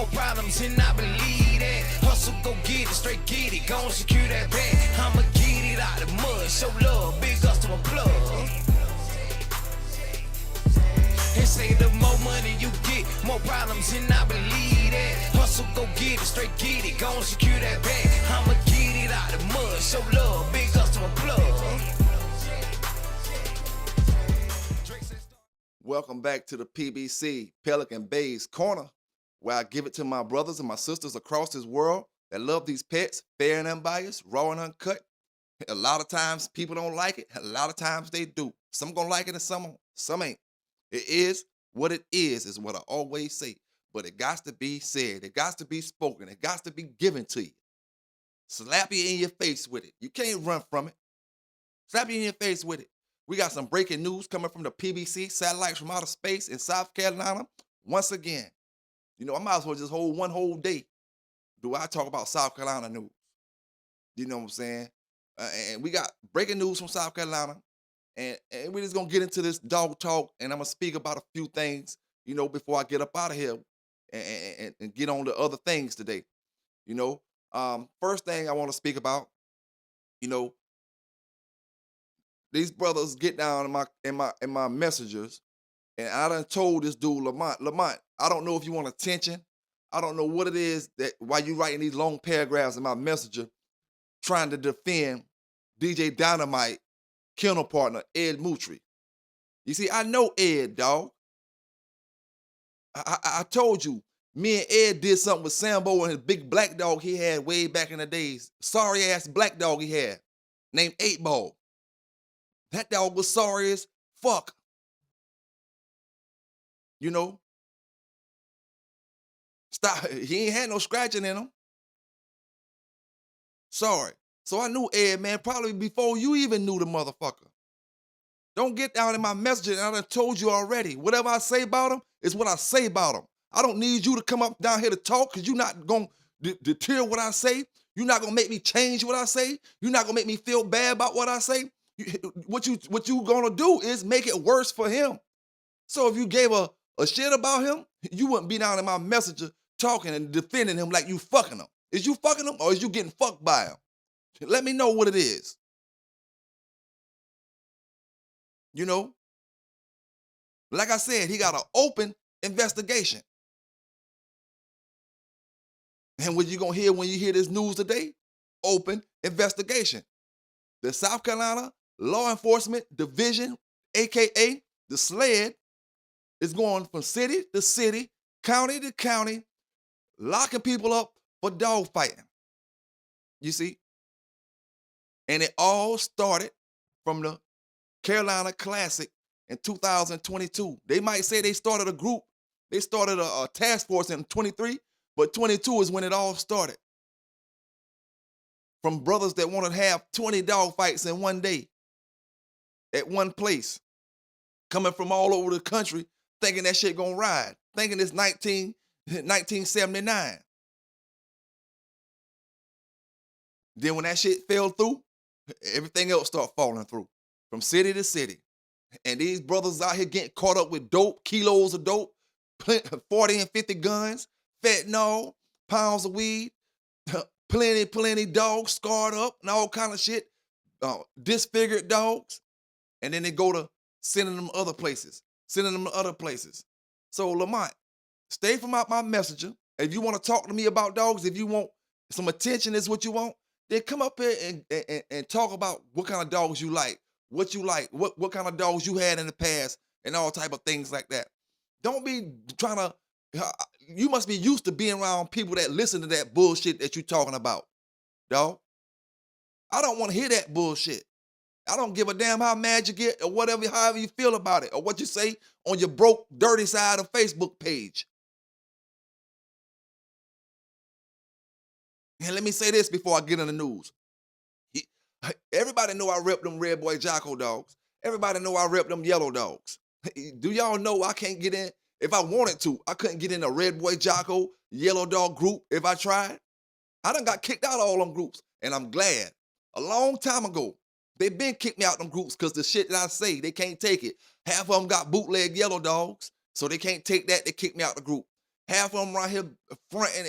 more problems and I believe that. Hustle, go get it, straight get it, gon' secure that bag. I'ma get it out the mud, show love, big customer plug. And say the more money you get, more problems and I believe that. Hustle, go get it, straight get it, gon' secure that bag. I'ma get it out the mud, show love, big customer plug. Welcome back to the PBC, Pelican Bay's Corner, where I give it to my brothers and my sisters across this world that love these pets, fair and unbiased, raw and uncut. A lot of times people don't like it. A lot of times they do. Some gonna like it and some ain't. It is what it is what I always say. But it got to be said. It got to be spoken. It got to be given to you. Slap you in your face with it. You can't run from it. Slap you in your face with it. We got some breaking news coming from the PBC, satellites from outer space in South Carolina. Once again, you know, I might as well just hold one whole day. Do I talk about South Carolina news? You know what I'm saying? And we got breaking news from South Carolina. And we're just going to get into this dog talk. And I'm going to speak about a few things, you know, before I get up out of here and get on to other things today. You know, first thing I want to speak about, you know, these brothers get down in my messengers, and I done told this dude, Lamont, I don't know if you want attention. I don't know what it is that why you writing these long paragraphs in my messenger trying to defend DJ Dynamite kennel partner Ed Mutry. You see, I know Ed, dog. I told you, me and Ed did something with Sambo and his big black dog he had way back in the days. Sorry ass black dog he had, named 8 Ball. That dog was sorry as fuck. You know? Stop. He ain't had no scratching in him. Sorry. So I knew Ed, man, probably before you even knew the motherfucker. Don't get down in my message, and I done told you already. Whatever I say about him is what I say about him. I don't need you to come up down here to talk because you're not going to deter what I say. You're not going to make me change what I say. You're not going to make me feel bad about what I say. What you gonna do is make it worse for him. So if you gave a shit about him, you wouldn't be down in my messenger talking and defending him like you fucking him. Is you fucking him or is you getting fucked by him? Let me know what it is. You know? Like I said, he got an open investigation. And what you gonna hear when you hear this news today? Open investigation. The South Carolina Law Enforcement Division, AKA the SLED, is going from city to city, county to county, locking people up for dog fighting. You see? And it all started from the Carolina Classic in 2022. They might say they started a group, they started a task force in 23, but 22 is when it all started. From brothers that want to have 20 dog fights in one day at one place, coming from all over the country, thinking that shit gonna ride, thinking it's 1979. Then when that shit fell through, everything else started falling through from city to city. And these brothers out here getting caught up with dope, kilos of dope, 40 and 50 guns, fentanyl, pounds of weed, plenty dogs scarred up and all kind of shit, disfigured dogs. And then they go to sending them to other places. So Lamont, stay from out my messenger. If you want to talk to me about dogs, if you want some attention is what you want, then come up here and talk about what kind of dogs you like, what kind of dogs you had in the past, and all type of things like that. Don't be trying to, you must be used to being around people that listen to that bullshit that you talking about, dog. I don't want to hear that bullshit. I don't give a damn how mad you get or whatever, however you feel about it or what you say on your broke, dirty side of Facebook page. And let me say this before I get in the news. Everybody know I rep them Red Boy Jocko dogs. Everybody know I rep them yellow dogs. Do y'all know I can't get in? If I wanted to, I couldn't get in a Red Boy Jocko yellow dog group if I tried. I done got kicked out of all them groups, and I'm glad. A long time ago, they been kicked me out them groups because the shit that I say, they can't take it. Half of them got bootleg yellow dogs, so they can't take that. They kicked me out the group. Half of them right here fronting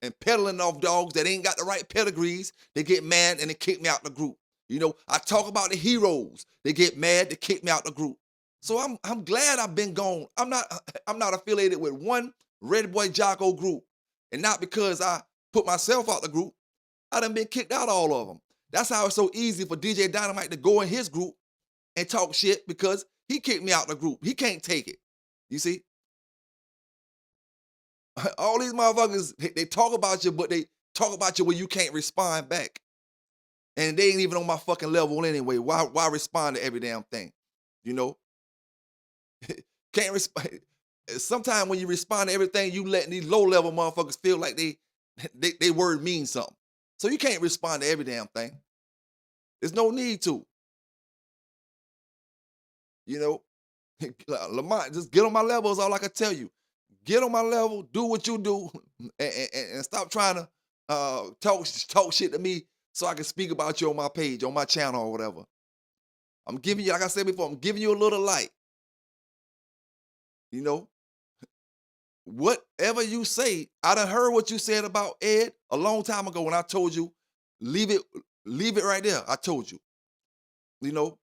and peddling off dogs that ain't got the right pedigrees. They get mad and they kick me out the group. You know, I talk about the heroes. They get mad, they kick me out the group. So I'm glad I've been gone. I'm not affiliated with one Red Boy Jocko group. And not because I put myself out the group. I done been kicked out all of them. That's how it's so easy for DJ Dynamite to go in his group and talk shit because he kicked me out the group. He can't take it. You see? All these motherfuckers, they talk about you, but they talk about you when you can't respond back. And they ain't even on my fucking level anyway. Why respond to every damn thing? You know? Can't respond. Sometimes when you respond to everything, you letting these low-level motherfuckers feel like they word means something. So you can't respond to every damn thing. There's no need to. You know? Lamont, just get on my level is all I can tell you. Get on my level, do what you do, and stop trying to talk shit to me so I can speak about you on my page, on my channel or whatever. I'm giving you, like I said before, I'm giving you a little light. You know? Whatever you say, I done heard what you said about Ed a long time ago when I told you, leave it right there. I told you. You know?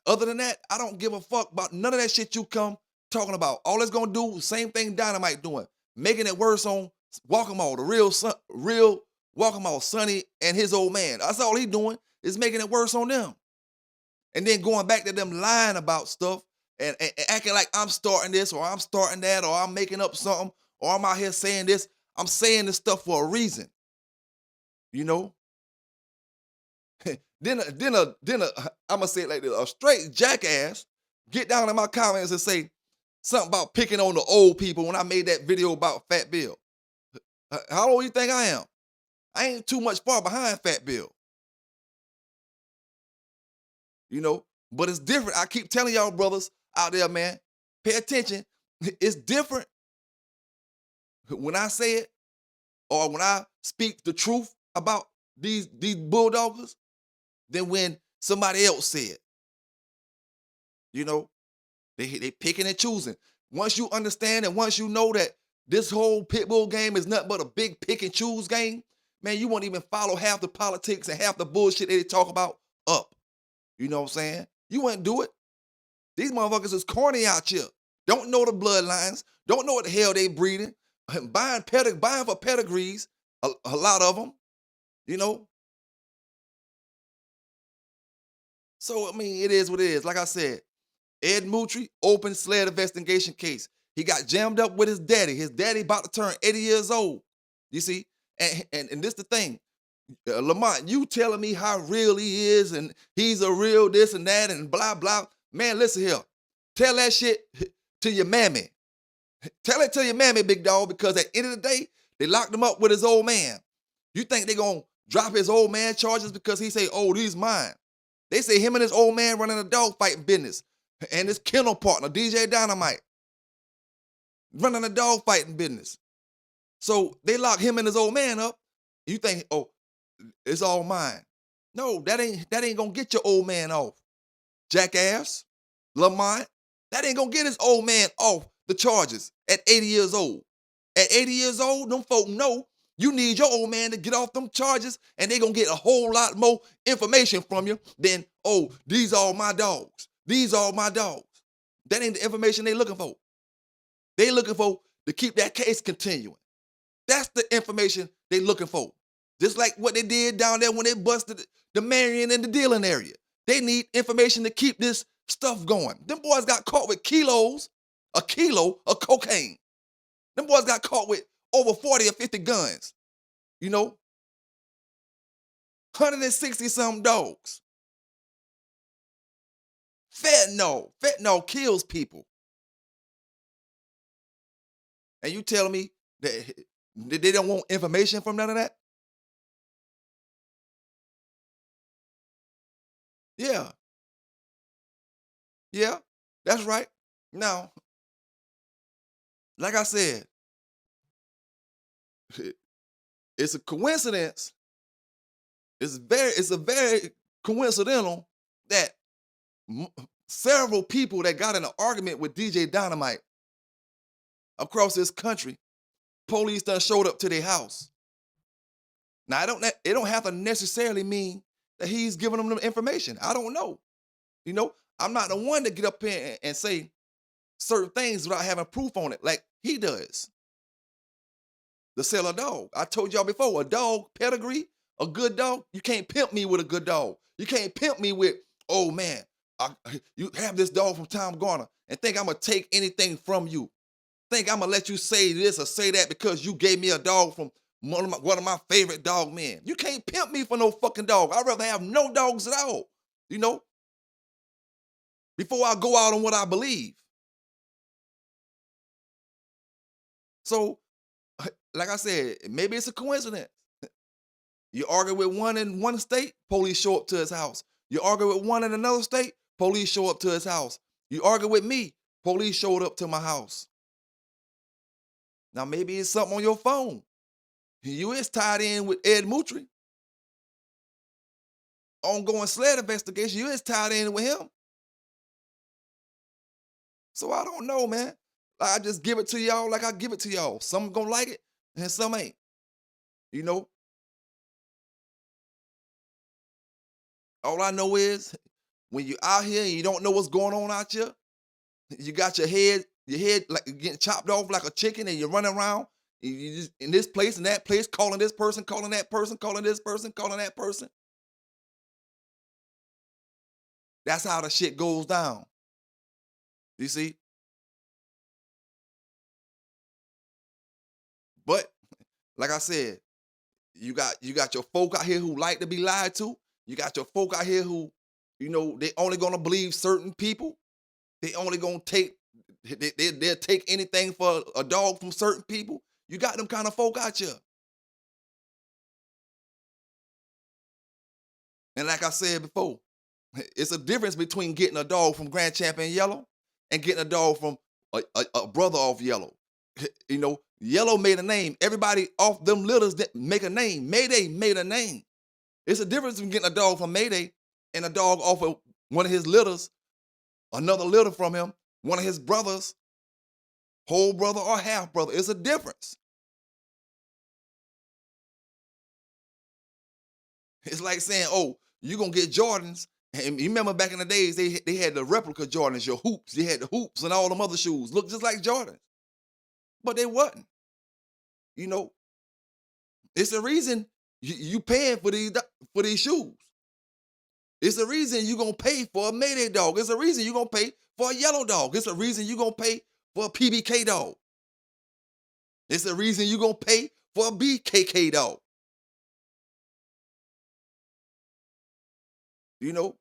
Other than that, I don't give a fuck about none of that shit you come talking about. All it's gonna do, same thing Dynamite doing, making it worse on Walk'em, the real Walk'em, Sonny and his old man. That's all he doing is making it worse on them. And then going back to them lying about stuff and acting like I'm starting this or I'm starting that or I'm making up something or I'm out here saying this. I'm saying this stuff for a reason. You know? Then I'm gonna say it like this: a straight jackass get down in my comments and say something about picking on the old people when I made that video about Fat Bill. How old you think I am? I ain't too much far behind Fat Bill. You know, but it's different. I keep telling y'all brothers out there, man, pay attention. It's different when I say it or when I speak the truth about these bulldoggers than when somebody else say it. You know, they picking and choosing. Once you understand and once you know that this whole pitbull game is nothing but a big pick and choose game, man, you won't even follow half the politics and half the bullshit they talk about up. You know what I'm saying? You wouldn't do it. These motherfuckers is corny out here. Don't know the bloodlines. Don't know what the hell they breeding. Buying for pedigrees, a lot of them. You know? So, I mean, it is what it is. Like I said, Ed Mutry, open sled investigation case. He got jammed up with his daddy. His daddy about to turn 80 years old. You see? And this the thing. Lamont, you telling me how real he is and he's a real this and that and blah, blah. Man, listen here. Tell that shit to your mammy. Tell it to your mammy, big dog, because at the end of the day, they locked him up with his old man. You think they gonna drop his old man charges because he say, oh, these mine? They say him and his old man running a dog fighting business and his kennel partner, DJ Dynamite, running a dog fighting business. So they lock him and his old man up. You think, oh, it's all mine. No, that ain't gonna get your old man off. Jackass, Lamont, that ain't gonna get his old man off the charges at 80 years old. At 80 years old, them folk know you need your old man to get off them charges and they gonna get a whole lot more information from you than, oh, these are my dogs. These are my dogs. That ain't the information they looking for. They looking for to keep that case continuing. That's the information they looking for. Just like what they did down there when they busted the Marion and the Dillon area. They need information to keep this stuff going. Them boys got caught with a kilo of cocaine. Them boys got caught with over 40 or 50 guns. You know? 160-something dogs. Fentanyl kills people. And you telling me that they don't want information from none of that? Yeah. Yeah, that's right. Now, like I said, it's a coincidence. It's a very coincidental that several people that got in an argument with DJ Dynamite across this country, police done showed up to their house. Now, it don't have to necessarily mean that he's giving them the information. I don't know. You know, I'm not the one to get up here and say certain things without having proof on it, like he does. To sell a dog. I told y'all before, a dog pedigree, a good dog, you can't pimp me with a good dog. You can't pimp me with, oh man, you have this dog from Tom Garner and think I'm gonna take anything from you. Think I'm gonna let you say this or say that because you gave me a dog from one of my favorite dog men. You can't pimp me for no fucking dog. I'd rather have no dogs at all, you know, before I go out on what I believe. So, like I said, maybe it's a coincidence. You argue with one in one state, police show up to his house. You argue with one in another state, police show up to his house. You argue with me, police showed up to my house. Now maybe it's something on your phone. You is tied in with Ed Mutry. Ongoing sled investigation, you is tied in with him. So I don't know, man. I just give it to y'all like I give it to y'all. Some gonna like it and some ain't. You know? All I know is when you're out here and you don't know what's going on out here, you got your head like getting chopped off like a chicken and you're running around you just in this place and that place, calling this person, calling that person, calling this person, calling that person. That's how the shit goes down. You see? But like I said, you got your folk out here who like to be lied to. You got your folk out here who, you know, they only gonna believe certain people. They only gonna they'll take anything for a dog from certain people. You got them kind of folk out here. And like I said before, it's a difference between getting a dog from Grand Champion Yellow and getting a dog from a brother off Yellow. You know, Yellow made a name. Everybody off them litters that make a name. Mayday made a name. It's a difference between getting a dog from Mayday and a dog off of one of his litters, another litter from him, one of his brothers, whole brother or half brother. It's a difference. It's like saying, oh, you're going to get Jordans. And you remember back in the days, they had the replica Jordans, your hoops. They had the hoops and all them other shoes. Look just like Jordans. But they wasn't. You know, it's the reason you paying for these shoes. It's the reason you're going to pay for a Mayday dog. It's the reason you're going to pay for a yellow dog. It's the reason you're going to pay for a PBK dog. It's the reason you're going to pay for a BKK dog. You know,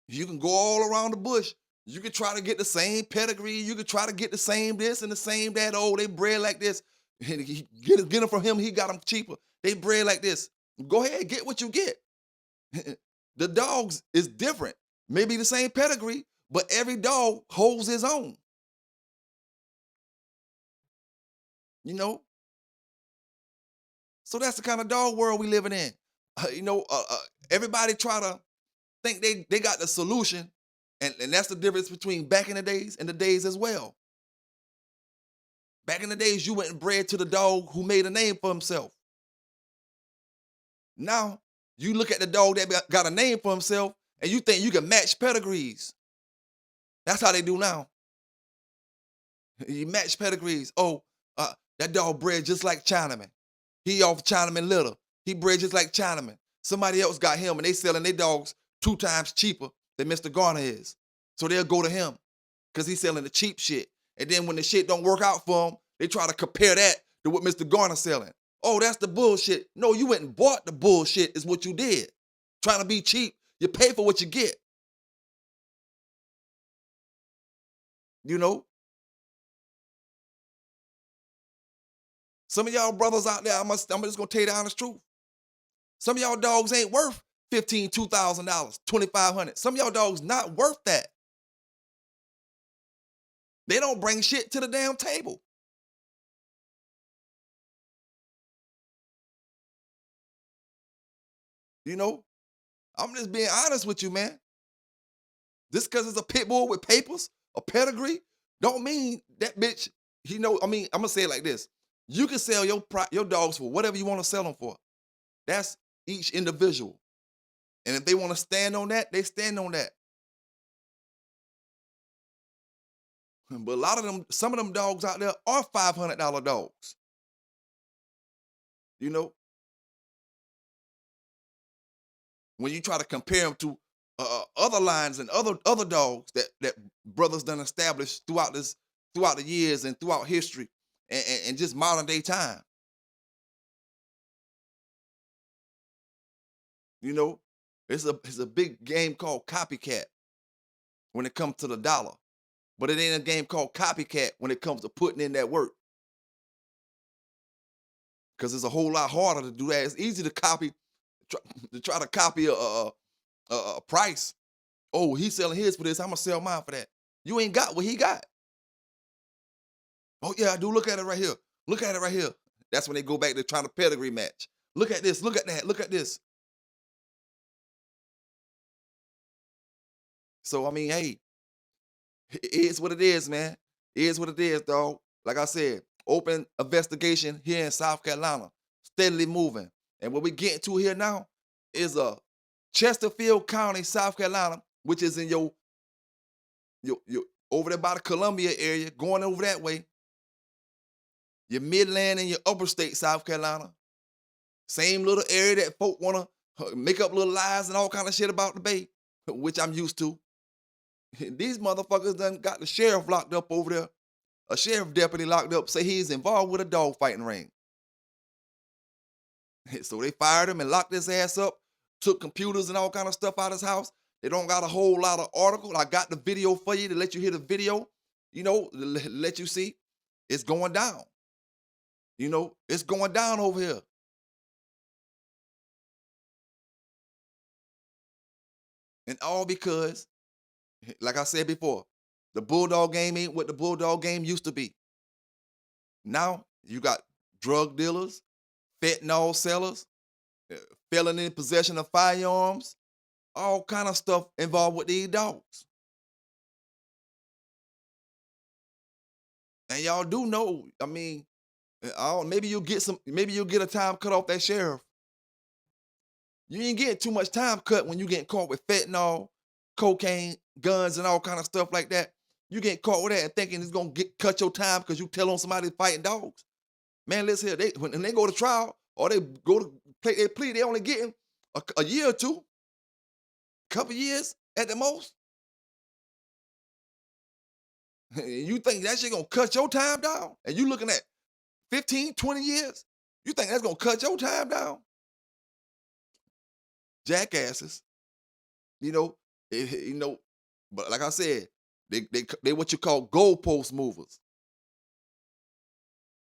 you can go all around the bush. You can try to get the same pedigree. You can try to get the same this and the same that. Oh, they bred like this. Get them from him. He got them cheaper. They bred like this. Go ahead, get what you get. The dogs is different. Maybe the same pedigree, but every dog holds his own. You know? So that's the kind of dog world we living in. Everybody try to think they got the solution, and that's the difference between back in the days and the days as well. Back in the days, you went and bred to the dog who made a name for himself. Now, you look at the dog that got a name for himself, and you think you can match pedigrees. That's how they do now. You match pedigrees. Oh, that dog bred just like Chinaman. He off Chinaman litter. He bred just like Chinaman. Somebody else got him, and they selling their dogs 2 times cheaper than Mr. Garner is. So they'll go to him because he's selling the cheap shit. And then when the shit don't work out for them, they try to compare that to what Mr. Garner's selling. Oh, that's the bullshit. No, you went and bought the bullshit is what you did. Trying to be cheap. You pay for what you get. You know? Some of y'all brothers out there, I'm just going to tell you the honest truth. Some of y'all dogs ain't worth $15,000, $2,000, $2,500. Some of y'all dogs not worth that. They don't bring shit to the damn table. You know? I'm just being honest with you, man. Just because it's a pit bull with papers, a pedigree, don't mean that bitch, I mean, I'm gonna say it like this: you can sell your dogs for whatever you want to sell them for. That's each individual, and if they want to stand on that, they stand on that. But a lot of them, some of them dogs out there are $500 dogs. You know, when you try to compare them to other lines and other dogs that brothers done established throughout the years and throughout history and just modern day time. You know, it's a big game called copycat when it comes to the dollar, but it ain't a game called copycat when it comes to putting in that work. Because it's a whole lot harder to do that. It's easy to try to copy a price. Oh, he's selling his for this. I'm gonna sell mine for that. You ain't got what he got. Oh yeah, I do. Look at it right here. Look at it right here. That's when they go back to trying to pedigree match. Look at this. Look at that. Look at this. So I mean, hey, it is what it is, man. It is what it is, dog. Like I said, open investigation here in South Carolina, steadily moving. And what we getting to here now is Chesterfield County, South Carolina, which is in your over there by the Columbia area, going over that way. Your Midland and your upper state, South Carolina. Same little area that folk want to make up little lies and all kind of shit about the Bay, which I'm used to. These motherfuckers done got the sheriff locked up over there. A sheriff deputy locked up, say he's involved with a dog fighting ring. So they fired him and locked his ass up, took computers and all kind of stuff out of his house. They don't got a whole lot of article. I got the video for you to let you hear the video, let you see. It's going down. It's going down over here. And all because, like I said before, the bulldog game ain't what the bulldog game used to be. Now you got drug dealers, fentanyl sellers, felon in possession of firearms, all kind of stuff involved with these dogs. And y'all do know, I mean, maybe you'll get a time cut off that sheriff. You ain't getting too much time cut when you getting caught with fentanyl, cocaine, guns, and all kind of stuff like that. You get caught with that and thinking it's gonna cut your time because you tell on somebody fighting dogs. Man, listen here, when they go to trial or they go to their plea, they only getting a year or two, couple years at the most. You think that shit gonna cut your time down? And you looking at 15, 20 years? You think that's gonna cut your time down? Jackasses. But like I said, they what you call goalpost movers.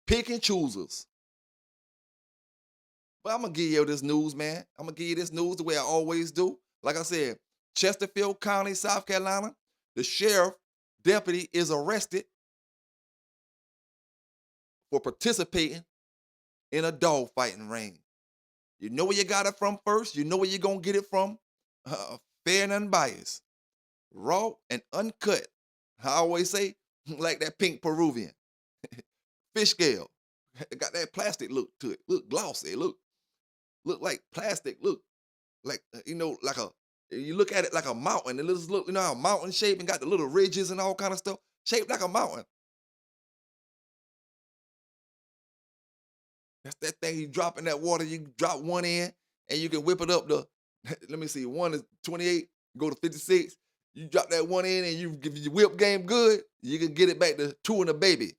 Pick and choosers. But I'm gonna give you this news, man. I'm gonna give you this news the way I always do. Like I said, Chesterfield County, South Carolina, the sheriff deputy is arrested for participating in a dog fighting ring. You know where you got it from first. You know where you're gonna get it from. Fair and unbiased. Raw and uncut. I always say, like that pink Peruvian. Fish scale. It got that plastic look to it. Look glossy. Look like plastic. Look like, you look at it like a mountain. It look, how a mountain shape and got the little ridges and all kind of stuff. Shaped like a mountain. That's that thing you drop in that water. You drop one in and you can whip it up to, let me see, one is 28, go to 56. You drop that one in and if your whip game good, you can get it back to 2 and a baby.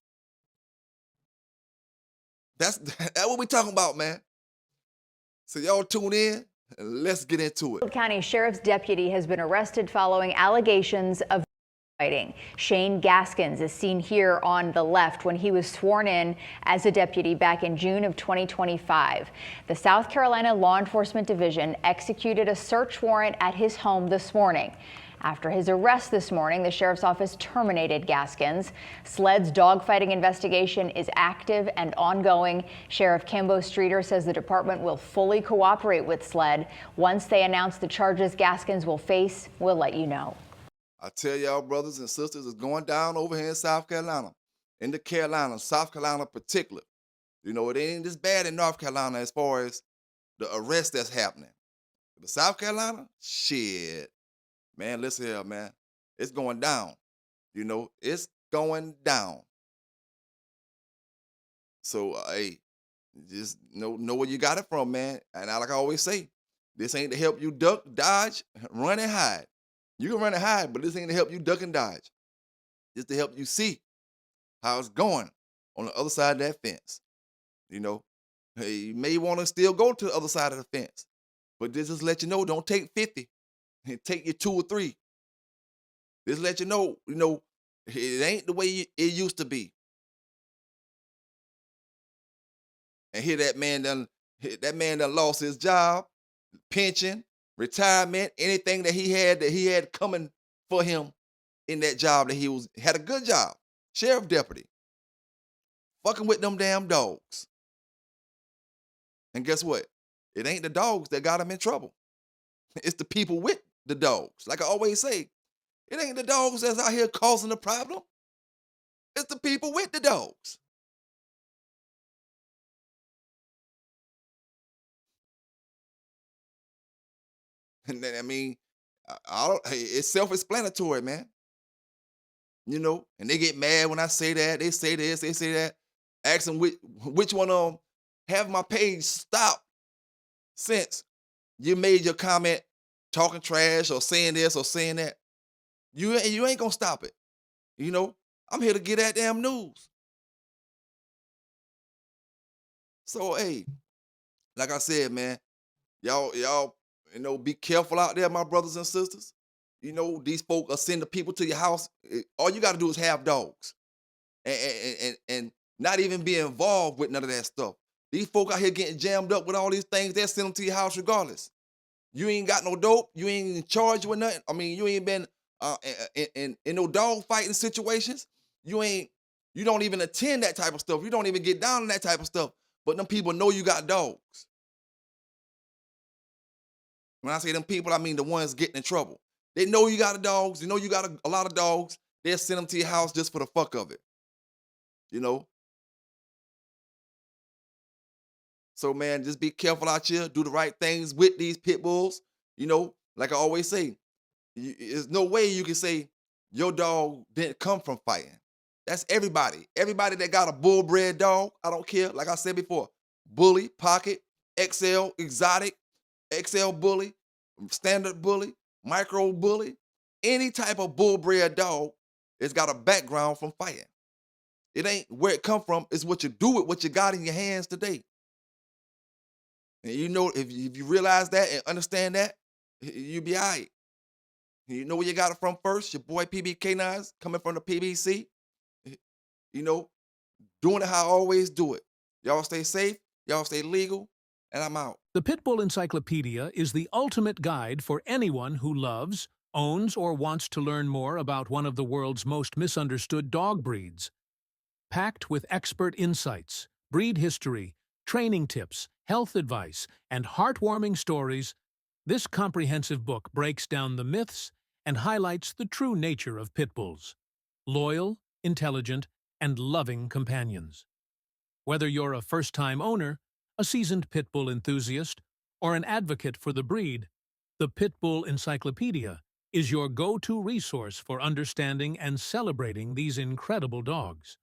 That's what we talking about, man. So y'all tune in and let's get into it. County Sheriff's deputy has been arrested following allegations of fighting. Shane Gaskins is seen here on the left when he was sworn in as a deputy back in June of 2025. The South Carolina Law Enforcement Division executed a search warrant at his home this morning. After his arrest this morning, the sheriff's office terminated Gaskins. SLED's dogfighting investigation is active and ongoing. Sheriff Kimbo Streeter says the department will fully cooperate with SLED. Once they announce the charges Gaskins will face, we'll let you know. I tell y'all, brothers and sisters, it's going down over here in South Carolina. in the Carolinas, South Carolina in particular. You know, it ain't as bad in North Carolina as far as the arrest that's happening. The South Carolina, shit, man. Listen here, man. It's going down. You know, it's going down. So, hey, just know where you got it from, man. And like I always say, this ain't to help you duck, dodge, run and hide. You can run and hide, but this ain't to help you duck and dodge. It's to help you see how it's going on the other side of that fence. You know, hey, you may want to still go to the other side of the fence, but this just let you know, don't take 50 and take your 2 or 3. This let you know, it ain't the way it used to be. And here that man done lost his job, pension, retirement, anything that he had coming for him in that job that he had a good job, sheriff deputy, fucking with them damn dogs. And guess what? It ain't the dogs that got him in trouble. It's the people with the dogs. Like I always say, it ain't the dogs that's out here causing the problem. It's the people with the dogs. And then, I mean, it's self-explanatory, man. You know, and they get mad when I say that. They say this, they say that. Ask them which one of them have my page stopped since you made your comment talking trash or saying this or saying that. You ain't gonna stop it. You know, I'm here to get that damn news. So, hey, like I said, man, y'all, be careful out there, my brothers and sisters. You know, these folk are sending people to your house. All you got to do is have dogs, and not even be involved with none of that stuff. These folk out here getting jammed up with all these things. They'll send them to your house regardless. You ain't got no dope. You ain't in charge with nothing. I mean, you ain't been in no dog fighting situations. You don't even attend that type of stuff. You don't even get down on that type of stuff. But them people know you got dogs. When I say them people, I mean the ones getting in trouble. They know you got dogs. They know you got a lot of dogs. They'll send them to your house just for the fuck of it. You know? So, man, just be careful out here. Do the right things with these pit bulls. You know, like I always say, there's no way you can say your dog didn't come from fighting. That's everybody. Everybody that got a bull-bred dog, I don't care. Like I said before, bully, pocket, XL, exotic, XL bully, standard bully, micro bully, any type of bull-bred dog, it's got a background from fighting. It ain't where it come from, it's what you do with what you got in your hands today. And you know, if you realize that and understand that, you'll be all right. You know where you got it from first? Your boy K9s coming from the PBC. You know, doing it how I always do it. Y'all stay safe, y'all stay legal, and I'm out. The Pitbull Encyclopedia is the ultimate guide for anyone who loves, owns, or wants to learn more about one of the world's most misunderstood dog breeds. Packed with expert insights, breed history, training tips, health advice, and heartwarming stories, this comprehensive book breaks down the myths and highlights the true nature of pit bulls: loyal, intelligent, and loving companions. Whether you're a first-time owner, a seasoned pit bull enthusiast, or an advocate for the breed, the Pitbull Encyclopedia is your go-to resource for understanding and celebrating these incredible dogs.